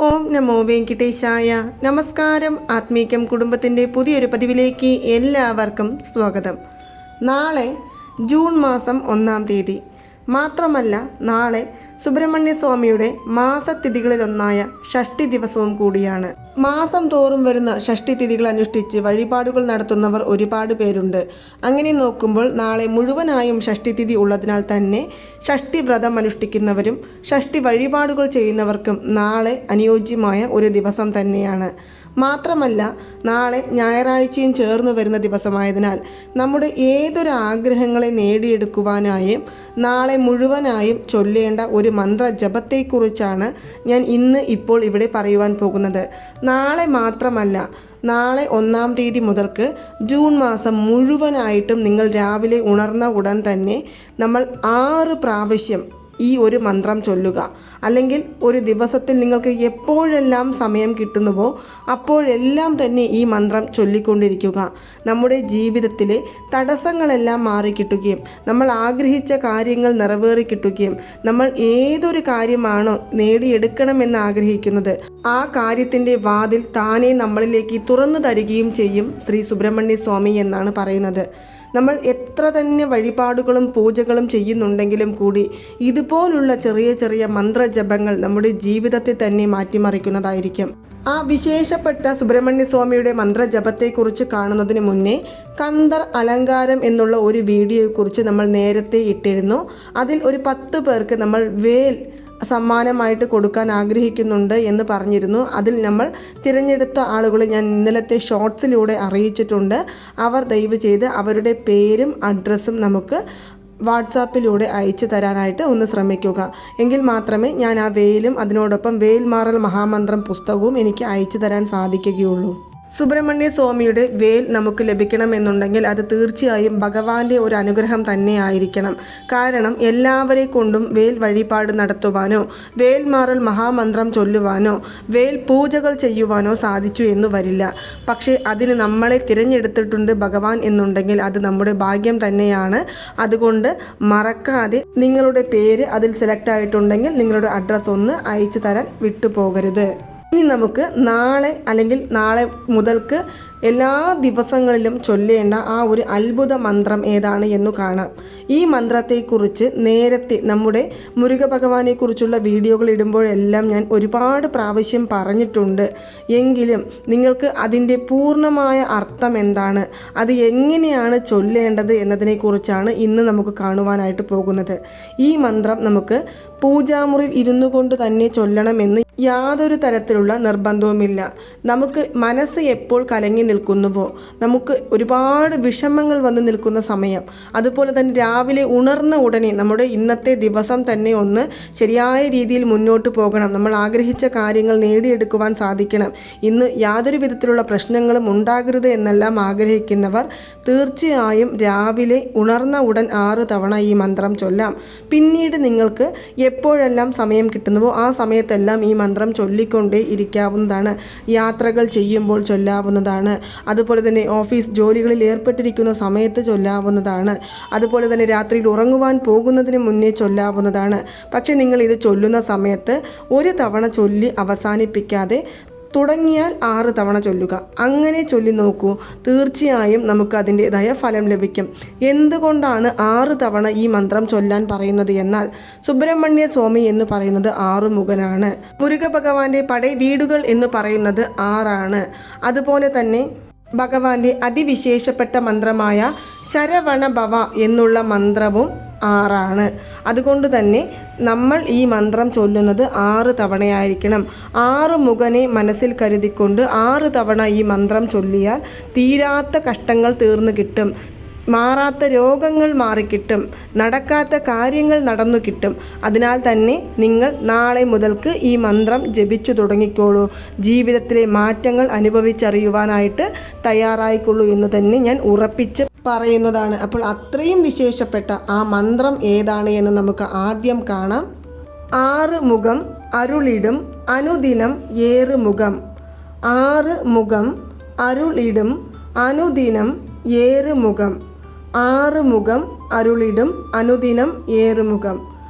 ഓം നമോ വെങ്കിടേശായ. നമസ്കാരം. ആത്മീകം കുടുംബത്തിൻ്റെ പുതിയൊരു പതിവിലേക്ക് എല്ലാവർക്കും സ്വാഗതം. നാളെ ജൂൺ മാസം 1-ാം തീയതി മാത്രമല്ല, നാളെ സുബ്രഹ്മണ്യ സ്വാമിയുടെ മാസത്തിഥികളിലൊന്നായ ഷഷ്ഠി ദിവസവും കൂടിയാണ്. മാസം തോറും വരുന്ന ഷഷ്ഠി തിഥികൾ അനുഷ്ഠിച്ച് വഴിപാടുകൾ നടത്തുന്നവർ ഒരുപാട് പേരുണ്ട്. അങ്ങനെ നോക്കുമ്പോൾ നാളെ മുഴുവനായും ഷഷ്ഠി തിഥി ഉള്ളതിനാൽ തന്നെ ഷഷ്ഠി വ്രതം അനുഷ്ഠിക്കുന്നവരും ഷഷ്ഠി വഴിപാടുകൾ ചെയ്യുന്നവർക്കും നാളെ അനുയോജ്യമായ ഒരു ദിവസം തന്നെയാണ്. മാത്രമല്ല, നാളെ ഞായറാഴ്ചയും ചേർന്ന് വരുന്ന ദിവസമായതിനാൽ നമ്മുടെ ഏതൊരു ആഗ്രഹങ്ങളെ നേടിയെടുക്കുവാനായും നാളെ മുഴുവനായും ചൊല്ലേണ്ട ഒരു മന്ത്രജപത്തെക്കുറിച്ചാണ് ഞാൻ ഇപ്പോൾ ഇവിടെ പറയുവാൻ പോകുന്നത്. നാളെ മാത്രമല്ല, നാളെ 1-ാം തീയതി മുതൽക്ക് ജൂൺ മാസം മുഴുവനായിട്ടും നിങ്ങൾ രാവിലെ ഉണർന്ന ഉടൻ തന്നെ നമ്മൾ 6 പ്രാവശ്യം ഈ ഒരു മന്ത്രം ചൊല്ലുക. അല്ലെങ്കിൽ ഒരു ദിവസത്തിൽ നിങ്ങൾക്ക് എപ്പോഴെല്ലാം സമയം കിട്ടുന്നുവോ അപ്പോഴെല്ലാം തന്നെ ഈ മന്ത്രം ചൊല്ലിക്കൊണ്ടിരിക്കുക. നമ്മുടെ ജീവിതത്തിലെ തടസ്സങ്ങളെല്ലാം മാറിക്കിട്ടുകയും നമ്മൾ ആഗ്രഹിച്ച കാര്യങ്ങൾ നിറവേറി കിട്ടുകയും നമ്മൾ ഏതൊരു കാര്യമാണോ നേടിയെടുക്കണമെന്ന് ആഗ്രഹിക്കുന്നത് ആ കാര്യത്തിൻ്റെ വാതിൽ താനെ നമ്മളിലേക്ക് തുറന്നു തരികയും ചെയ്യും ശ്രീ സുബ്രഹ്മണ്യ സ്വാമി എന്നാണ് പറയുന്നത്. നമ്മൾ എത്ര തന്നെ വഴിപാടുകളും പൂജകളും ചെയ്യുന്നുണ്ടെങ്കിലും കൂടി ഇതുപോലുള്ള ചെറിയ ചെറിയ മന്ത്രജപങ്ങൾ നമ്മുടെ ജീവിതത്തെ തന്നെ മാറ്റിമറിക്കുന്നതായിരിക്കും. ആ വിശേഷപ്പെട്ട സുബ്രഹ്മണ്യ സ്വാമിയുടെ മന്ത്രജപത്തെക്കുറിച്ച് കാണുന്നതിന് മുന്നേ കന്ദർ അലങ്കാരം എന്നുള്ള ഒരു വീഡിയോയെക്കുറിച്ച് നമ്മൾ നേരത്തെ ഇട്ടിരുന്നു. അതിൽ ഒരു 10 പേർക്ക് നമ്മൾ വേൽ സമ്മാനമായിട്ട് കൊടുക്കാൻ ആഗ്രഹിക്കുന്നുണ്ട് എന്ന് പറഞ്ഞിരുന്നു. അതിൽ നമ്മൾ തിരഞ്ഞെടുത്ത ആളുകളെ ഞാൻ ഇന്നലത്തെ ഷോർട്സിലൂടെ അറിയിച്ചിട്ടുണ്ട്. അവർ ദയവ് ചെയ്ത് അവരുടെ പേരും അഡ്രസ്സും നമുക്ക് വാട്സാപ്പിലൂടെ അയച്ചു തരാനായിട്ട് ഒന്ന് ശ്രമിക്കുക. എങ്കിൽ മാത്രമേ ഞാൻ ആ വേലും അതിനോടൊപ്പം വേൽമാറൽ മഹാമന്ത്രം പുസ്തകവും എനിക്ക് അയച്ചു തരാൻ സാധിക്കുകയുള്ളൂ. സുബ്രഹ്മണ്യ സ്വാമിയുടെ വേൽ നമുക്ക് ലഭിക്കണമെന്നുണ്ടെങ്കിൽ അത് തീർച്ചയായും ഭഗവാന്റെ ഒരു അനുഗ്രഹം തന്നെ ആയിരിക്കണം. കാരണം എല്ലാവരെ കൊണ്ടും വേൽ വഴിപാട് നടത്തുവാനോ വേൽമാറൽ മഹാമന്ത്രം ചൊല്ലുവാനോ വേൽ പൂജകൾ ചെയ്യുവാനോ സാധിച്ചു എന്ന് വരില്ല. പക്ഷേ അതിന് നമ്മളെ തിരഞ്ഞെടുത്തിട്ടുണ്ട് ഭഗവാൻ എന്നുണ്ടെങ്കിൽ അത് നമ്മുടെ ഭാഗ്യം തന്നെയാണ്. അതുകൊണ്ട് മറക്കാതെ നിങ്ങളുടെ പേര് അതിൽ സെലക്ട് ആയിട്ടുണ്ടെങ്കിൽ നിങ്ങളുടെ അഡ്രസ്സ് ഒന്ന് അയച്ചു തരാൻ വിട്ടുപോകരുത്. ഇനി നമുക്ക് നാളെ മുതൽക്ക് എല്ലാ ദിവസങ്ങളിലും ചൊല്ലേണ്ട ആ ഒരു അത്ഭുത മന്ത്രം ഏതാണ് എന്ന് കാണാം. ഈ മന്ത്രത്തെക്കുറിച്ച് നേരത്തെ നമ്മുടെ മുരുക ഭഗവാനെക്കുറിച്ചുള്ള വീഡിയോകൾ ഇടുമ്പോഴെല്ലാം ഞാൻ ഒരുപാട് പ്രാവശ്യം പറഞ്ഞിട്ടുണ്ട്. എങ്കിലും നിങ്ങൾക്ക് അതിൻ്റെ പൂർണ്ണമായ അർത്ഥം എന്താണ്, അത് എങ്ങനെയാണ് ചൊല്ലേണ്ടത് എന്നതിനെക്കുറിച്ചാണ് ഇന്ന് നമുക്ക് കാണുവാനായിട്ട് പോകുന്നത്. ഈ മന്ത്രം നമുക്ക് പൂജാമുറിയിൽ ഇരുന്നു കൊണ്ട് തന്നെ ചൊല്ലണമെന്ന് യാതൊരു തരത്തിലുള്ള നിർബന്ധവുമില്ല. നമുക്ക് മനസ്സ് എപ്പോൾ കലങ്ങി നിൽക്കുന്നുവോ, നമുക്ക് ഒരുപാട് വിഷമങ്ങൾ വന്നു നിൽക്കുന്ന സമയം, അതുപോലെ തന്നെ രാവിലെ ഉണർന്ന ഉടനെ നമ്മുടെ ഇന്നത്തെ ദിവസം തന്നെ ഒന്ന് ശരിയായ രീതിയിൽ മുന്നോട്ട് പോകണം, നമ്മൾ ആഗ്രഹിച്ച കാര്യങ്ങൾ നേടിയെടുക്കുവാൻ സാധിക്കണം, ഇന്ന് യാതൊരു വിധത്തിലുള്ള പ്രശ്നങ്ങളും ഉണ്ടാകരുത് എന്നെല്ലാം ആഗ്രഹിക്കുന്നവർ തീർച്ചയായും രാവിലെ ഉണർന്ന ഉടൻ 6 തവണ ഈ മന്ത്രം ചൊല്ലാം. പിന്നീട് നിങ്ങൾക്ക് എപ്പോഴെല്ലാം സമയം കിട്ടുന്നുവോ ആ സമയത്തെല്ലാം ഈ മന്ത്രം ചൊല്ലിക്കൊണ്ടേ ഇരിക്കാവുന്നതാണ്. യാത്രകൾ ചെയ്യുമ്പോൾ ചൊല്ലാവുന്നതാണ്. അതുപോലെ തന്നെ ഓഫീസ് ജോലികളിൽ ഏർപ്പെട്ടിരിക്കുന്ന സമയത്ത് ചൊല്ലാവുന്നതാണ്. അതുപോലെ തന്നെ രാത്രിയിൽ ഉറങ്ങുവാൻ പോകുന്നതിന് മുന്നേ ചൊല്ലാവുന്നതാണ്. പക്ഷേ നിങ്ങൾ ഇത് ചൊല്ലുന്ന സമയത്ത് ഒരു തവണ ചൊല്ലി അവസാനിപ്പിക്കാതെ തുടങ്ങിയാൽ 6 തവണ ചൊല്ലുക. അങ്ങനെ ചൊല്ലി നോക്കൂ, തീർച്ചയായും നമുക്ക് അതിൻ്റെതായ ഫലം ലഭിക്കും. എന്തുകൊണ്ടാണ് 6 തവണ ഈ മന്ത്രം ചൊല്ലാൻ പറയുന്നത് എന്നാൽ സുബ്രഹ്മണ്യ സ്വാമി എന്ന് പറയുന്നത് 6 മുഖനാണ്. മുരുക ഭഗവാന്റെ പടൈ വീടുകൾ എന്ന് പറയുന്നത് 6 ആണ്. അതുപോലെ തന്നെ ഭഗവാന്റെ അതിവിശേഷപ്പെട്ട മന്ത്രമായ ശരവണ ഭവ എന്നുള്ള മന്ത്രവും 6 ആണ്. അതുകൊണ്ട് തന്നെ നമ്മൾ ഈ മന്ത്രം ചൊല്ലുന്നത് 6 തവണയായിരിക്കണം. 6 മുഖനെ മനസ്സിൽ കരുതിക്കൊണ്ട് 6 തവണ ഈ മന്ത്രം ചൊല്ലിയാൽ തീരാത്ത കഷ്ടങ്ങൾ തീർന്നു കിട്ടും, മാറാത്ത രോഗങ്ങൾ മാറിക്കിട്ടും, നടക്കാത്ത കാര്യങ്ങൾ നടന്നു കിട്ടും. അതിനാൽ തന്നെ നിങ്ങൾ നാളെ മുതൽക്ക് ഈ മന്ത്രം ജപിച്ചു തുടങ്ങിക്കോളൂ. ജീവിതത്തിലെ മാറ്റങ്ങൾ അനുഭവിച്ചറിയുവാനായിട്ട് തയ്യാറായിക്കൊള്ളൂ എന്ന് തന്നെ ഞാൻ ഉറപ്പിച്ച് പറയുന്നതാണ്. അപ്പോൾ അത്രയും വിശേഷപ്പെട്ട ആ മന്ത്രം ഏതാണ് എന്ന് നമുക്ക് ആദ്യം കാണാം. 6 മുഖം അരുളിടും അനുദിനം ഏറുമുഖം. 6 മുഖം അരുളിടും അനുദിനം ഏറുമുഖം. 6 മുഖം അരുളിടും അനുദിനം ഏറുമുഖം.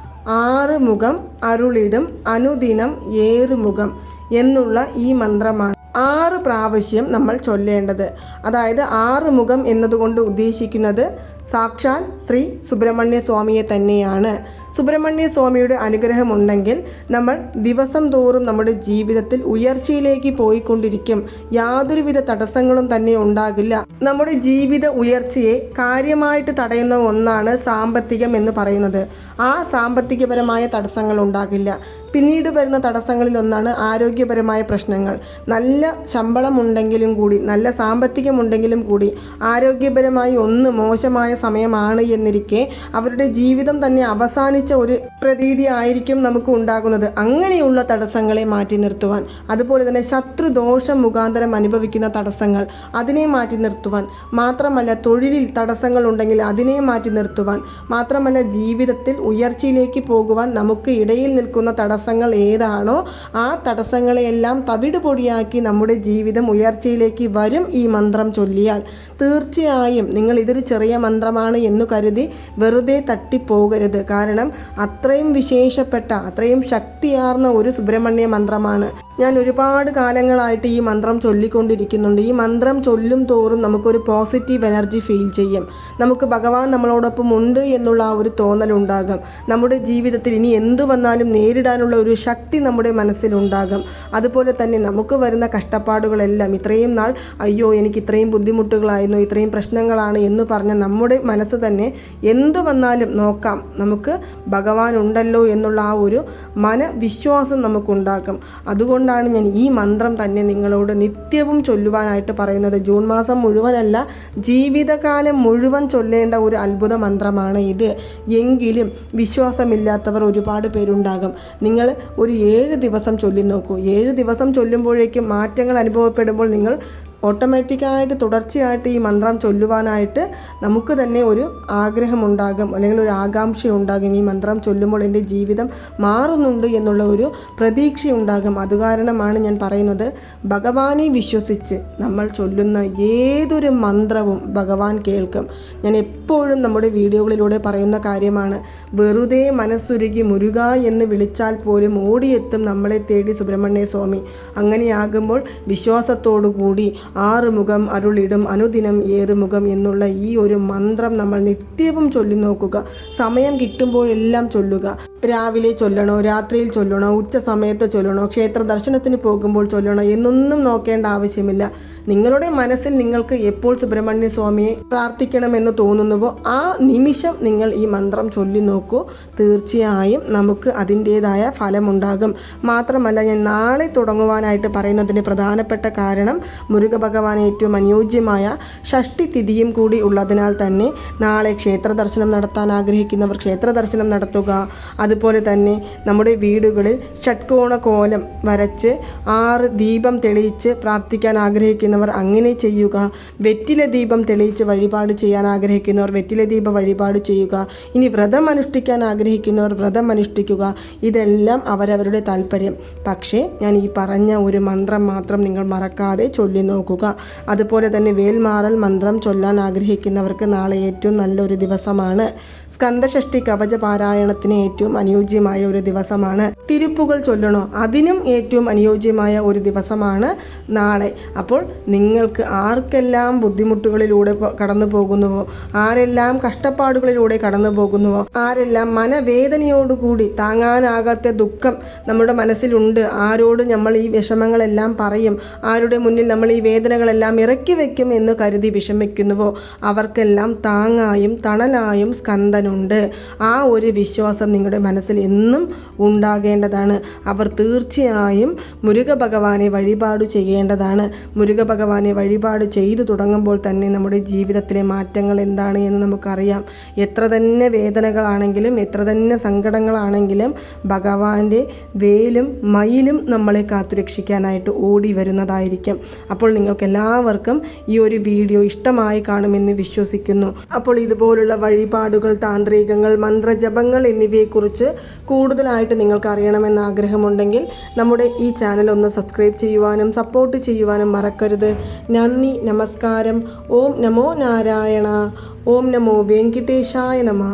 6 മുഖം അരുളിടും അനുദിനം ഏറുമുഖം. എന്നുള്ള ഈ മന്ത്രമാണ് 6 പ്രാവശ്യം നമ്മൾ ചൊല്ലേണ്ടത്. അതായത് 6 മുഖം എന്നതുകൊണ്ട് ഉദ്ദേശിക്കുന്നത് സാക്ഷാൽ ശ്രീ സുബ്രഹ്മണ്യ സ്വാമിയെ തന്നെയാണ്. സുബ്രഹ്മണ്യ സ്വാമിയുടെ അനുഗ്രഹമുണ്ടെങ്കിൽ നമ്മൾ ദിവസം തോറും നമ്മുടെ ജീവിതത്തിൽ ഉയർച്ചയിലേക്ക് പോയിക്കൊണ്ടിരിക്കും. യാതൊരുവിധ തടസ്സങ്ങളും തന്നെ ഉണ്ടാകില്ല. നമ്മുടെ ജീവിത ഉയർച്ചയെ കാര്യമായിട്ട് തടയുന്ന ഒന്നാണ് സാമ്പത്തികം എന്ന് പറയുന്നത്. ആ സാമ്പത്തികപരമായ തടസ്സങ്ങൾ ഉണ്ടാകില്ല. പിന്നീട് വരുന്ന തടസ്സങ്ങളിൽ ഒന്നാണ് ആരോഗ്യപരമായ പ്രശ്നങ്ങൾ. നല്ല ശമ്പളമുണ്ടെങ്കിലും കൂടി, നല്ല സാമ്പത്തികമുണ്ടെങ്കിലും കൂടി ആരോഗ്യപരമായി ഒന്ന് മോശമായ സമയമാണ് എന്നിരിക്കെ അവരുടെ ജീവിതം തന്നെ അവസാനിച്ച ഒരു പ്രതീതി ആയിരിക്കും നമുക്ക് ഉണ്ടാകുന്നത്. അങ്ങനെയുള്ള തടസ്സങ്ങളെ മാറ്റി നിർത്തുവാൻ, അതുപോലെ തന്നെ ശത്രുദോഷം മുഖാന്തരം അനുഭവിക്കുന്ന തടസ്സങ്ങൾ അതിനെ മാറ്റി നിർത്തുവാൻ, മാത്രമല്ല തൊഴിലിൽ തടസ്സങ്ങൾ ഉണ്ടെങ്കിൽ അതിനെ മാറ്റി നിർത്തുവാൻ, മാത്രമല്ല ജീവിതത്തിൽ ഉയർച്ചയിലേക്ക് പോകുവാൻ നമുക്ക് ഇടയിൽ നിൽക്കുന്ന തടസ്സങ്ങൾ ഏതാണോ ആ തടസ്സങ്ങളെയെല്ലാം തവിടുപൊടിയാക്കി നമ്മുടെ ജീവിതം ഉയർച്ചയിലേക്ക് വരും. ഈ മന്ത്രം ചൊല്ലിയാൽ തീർച്ചയായും നിങ്ങൾ ഇതൊരു ചെറിയ മന്ത്രമാണ് എന്ന് കരുതി വെറുതെ തട്ടിപ്പോകരുത്. കാരണം അത്രയും വിശേഷപ്പെട്ട, അത്രയും ശക്തിയാർന്ന ഒരു സുബ്രഹ്മണ്യ മന്ത്രമാണ്. ഞാൻ ഒരുപാട് കാലങ്ങളായിട്ട് ഈ മന്ത്രം ചൊല്ലിക്കൊണ്ടിരിക്കുന്നുണ്ട്. ഈ മന്ത്രം ചൊല്ലും തോറും നമുക്കൊരു പോസിറ്റീവ് എനർജി ഫീൽ ചെയ്യും. നമുക്ക് ഭഗവാൻ നമ്മളോടൊപ്പം ഉണ്ട് എന്നുള്ള ആ ഒരു തോന്നലുണ്ടാകും. നമ്മുടെ ജീവിതത്തിൽ ഇനി എന്തു വന്നാലും നേരിടാനുള്ള ഒരു ശക്തി നമ്മുടെ മനസ്സിലുണ്ടാകും. അതുപോലെ തന്നെ നമുക്ക് വരുന്ന കഷ്ടപ്പാടുകളെല്ലാം ഇത്രയും നാൾ അയ്യോ എനിക്ക് ഇത്രയും ബുദ്ധിമുട്ടുകളായിരുന്നു, ഇത്രയും പ്രശ്നങ്ങളാണ് എന്ന് പറഞ്ഞ നമ്മുടെ മനസ്സ് തന്നെ എന്തു വന്നാലും നോക്കാം, നമുക്ക് ഭഗവാൻ ഉണ്ടല്ലോ എന്നുള്ള ആ ഒരു മനവിശ്വാസം നമുക്കുണ്ടാക്കും. അതുകൊണ്ടാണ് ഞാൻ ഈ മന്ത്രം തന്നെ നിങ്ങളോട് നിത്യവും ചൊല്ലുവാനായിട്ട് പറയുന്നത്. ജൂൺ മാസം മുഴുവനല്ല, ജീവിതകാലം മുഴുവൻ ചൊല്ലേണ്ട ഒരു അത്ഭുത മന്ത്രമാണ് ഇത്. എങ്കിലും വിശ്വാസമില്ലാത്തവർ ഒരുപാട് പേരുണ്ടാകും. നിങ്ങൾ ഒരു 7 ദിവസം ചൊല്ലി നോക്കൂ. 7 ദിവസം ചൊല്ലുമ്പോഴേക്കും മാറ്റങ്ങൾ അനുഭവപ്പെടുമ്പോൾ നിങ്ങൾ ഓട്ടോമാറ്റിക്കായിട്ട് തുടർച്ചയായിട്ട് ഈ മന്ത്രം ചൊല്ലുവാനായിട്ട് നമുക്ക് തന്നെ ഒരു ആഗ്രഹമുണ്ടാകും, അല്ലെങ്കിൽ ഒരു ആകാംക്ഷ ഉണ്ടാകും. ഈ മന്ത്രം ചൊല്ലുമ്പോൾ എൻ്റെ ജീവിതം മാറുന്നുണ്ട് എന്നുള്ള ഒരു പ്രതീക്ഷയുണ്ടാകും. അതുകാരണമാണ് ഞാൻ പറയുന്നത്, ഭഗവാനെ വിശ്വസിച്ച് നമ്മൾ ചൊല്ലുന്ന ഏതൊരു മന്ത്രവും ഭഗവാൻ കേൾക്കും. ഞാൻ എപ്പോഴും നമ്മുടെ വീഡിയോകളിലൂടെ പറയുന്ന കാര്യമാണ്. വെറുതെ മനസ്സുരുകി മുരുക എന്ന് വിളിച്ചാൽ പോലും ഓടിയെത്തും നമ്മളെ തേടി സുബ്രഹ്മണ്യ സ്വാമി. അങ്ങനെയാകുമ്പോൾ വിശ്വാസത്തോടു കൂടി 6 മുഖം അരുളിടും അനുദിനം ഏറുമുഖം എന്നുള്ള ഈ ഒരു മന്ത്രം നമ്മൾ നിത്യവും ചൊല്ലി നോക്കുക. സമയം കിട്ടുമ്പോഴെല്ലാം ചൊല്ലുക. രാവിലെ ചൊല്ലണോ, രാത്രിയിൽ ചൊല്ലണോ, ഉച്ച സമയത്ത് ചൊല്ലണോ, ക്ഷേത്ര ദർശനത്തിന് പോകുമ്പോൾ ചൊല്ലണോ എന്നൊന്നും നോക്കേണ്ട ആവശ്യമില്ല. നിങ്ങളുടെ മനസ്സിൽ നിങ്ങൾക്ക് എപ്പോൾ സുബ്രഹ്മണ്യ സ്വാമിയെ പ്രാർത്ഥിക്കണമെന്ന് തോന്നുന്നുവോ ആ നിമിഷം നിങ്ങൾ ഈ മന്ത്രം ചൊല്ലി നോക്കൂ. തീർച്ചയായും നമുക്ക് അതിൻ്റേതായ ഫലമുണ്ടാകും. മാത്രമല്ല, ഞാൻ നാളെ തുടങ്ങുവാനായിട്ട് പറയുന്നതിന് പ്രധാനപ്പെട്ട കാരണം മുരുക ഭഗവാന് ഏറ്റവും അനുയോജ്യമായ ഷഷ്ഠി തിഥിയും കൂടി ഉള്ളതിനാൽ തന്നെ നാളെ ക്ഷേത്ര ദർശനം നടത്താൻ ആഗ്രഹിക്കുന്നവർ ക്ഷേത്ര ദർശനം നടത്തുക. അതുപോലെ തന്നെ നമ്മുടെ വീടുകളിൽ ഷട്കോണ കോലം വരച്ച് 6 ദീപം തെളിയിച്ച് പ്രാർത്ഥിക്കാൻ ആഗ്രഹിക്കുന്നവർ അങ്ങനെ ചെയ്യുക. വെറ്റില ദീപം തെളിയിച്ച് വഴിപാട് ചെയ്യാൻ ആഗ്രഹിക്കുന്നവർ വെറ്റില ദീപ വഴിപാട് ചെയ്യുക. ഇനി വ്രതം അനുഷ്ഠിക്കാൻ ആഗ്രഹിക്കുന്നവർ വ്രതം അനുഷ്ഠിക്കുക. ഇതെല്ലാം അവരവരുടെ താല്പര്യം. പക്ഷേ ഞാൻ ഈ പറഞ്ഞ ഒരു മന്ത്രം മാത്രം നിങ്ങൾ മറക്കാതെ ചൊല്ലി നോക്കുക. അതുപോലെ തന്നെ വേൽമാറൽ മന്ത്രം ചൊല്ലാൻ ആഗ്രഹിക്കുന്നവർക്ക് നാളെ ഏറ്റവും നല്ലൊരു ദിവസമാണ്. സ്കന്ദഷഷ്ഠി കവച പാരായണത്തിന് ഏറ്റവും അനുയോജ്യമായ ഒരു ദിവസമാണ്. തിരുപ്പുകൾ ചൊല്ലണോ അതിനും ഏറ്റവും അനുയോജ്യമായ ഒരു ദിവസമാണ് നാളെ. അപ്പോൾ നിങ്ങൾക്ക് ആർക്കെല്ലാം ബുദ്ധിമുട്ടുകളിലൂടെ കടന്നു പോകുന്നുവോ, ആരെല്ലാം കഷ്ടപ്പാടുകളിലൂടെ കടന്നു പോകുന്നുവോ, ആരെല്ലാം മനവേദനയോടുകൂടി താങ്ങാനാകാത്ത ദുഃഖം നമ്മുടെ മനസ്സിലുണ്ട്, ആരോട് നമ്മൾ ഈ വിഷമങ്ങളെല്ലാം പറയും, ആരുടെ മുന്നിൽ നമ്മൾ ഈ വേദനകളെല്ലാം ഇറക്കി വയ്ക്കും എന്ന് കരുതി വിഷമിക്കുന്നുവോ അവർക്കെല്ലാം താങ്ങായും തണലായും സ്കന്ദനുണ്ട്. ആ ഒരു വിശ്വാസം നിങ്ങളുടെ മനസ്സിൽ എന്നും ഉണ്ടാകേണ്ടതാണ്. അവർ തീർച്ചയായും മുരുക ഭഗവാനെ വഴിപാട് ചെയ്യേണ്ടതാണ്. മുരുക ഭഗവാനെ വഴിപാട് ചെയ്തു തുടങ്ങുമ്പോൾ തന്നെ നമ്മുടെ ജീവിതത്തിലെ മാറ്റങ്ങൾ എന്താണ് എന്ന് നമുക്കറിയാം. എത്ര തന്നെ വേദനകളാണെങ്കിലും എത്ര തന്നെ സങ്കടങ്ങളാണെങ്കിലും ഭഗവാന്റെ വേലും മയിലും നമ്മളെ കാത്തുരക്ഷിക്കാനായിട്ട് ഓടി വരുന്നതായിരിക്കും. അപ്പോൾ നിങ്ങൾക്ക് എല്ലാവർക്കും ഈ ഒരു വീഡിയോ ഇഷ്ടമായി കാണുമെന്ന് വിശ്വസിക്കുന്നു. അപ്പോൾ ഇതുപോലുള്ള വഴിപാടുകൾ, താന്ത്രികങ്ങൾ, മന്ത്രജപങ്ങൾ എന്നിവയെക്കുറിച്ച് കൂടുതലായിട്ട് നിങ്ങൾക്ക് അറിയണമെന്ന് ആഗ്രഹമുണ്ടെങ്കിൽ നമ്മുടെ ഈ ചാനൽ ഒന്ന് സബ്സ്ക്രൈബ് ചെയ്യുവാനും സപ്പോർട്ട് ചെയ്യുവാനും മറക്കരുത്. നന്ദി, നമസ്കാരം. ഓം നമോ നാരായണ. ഓം നമോ വെങ്കിടേശായ നമഃ.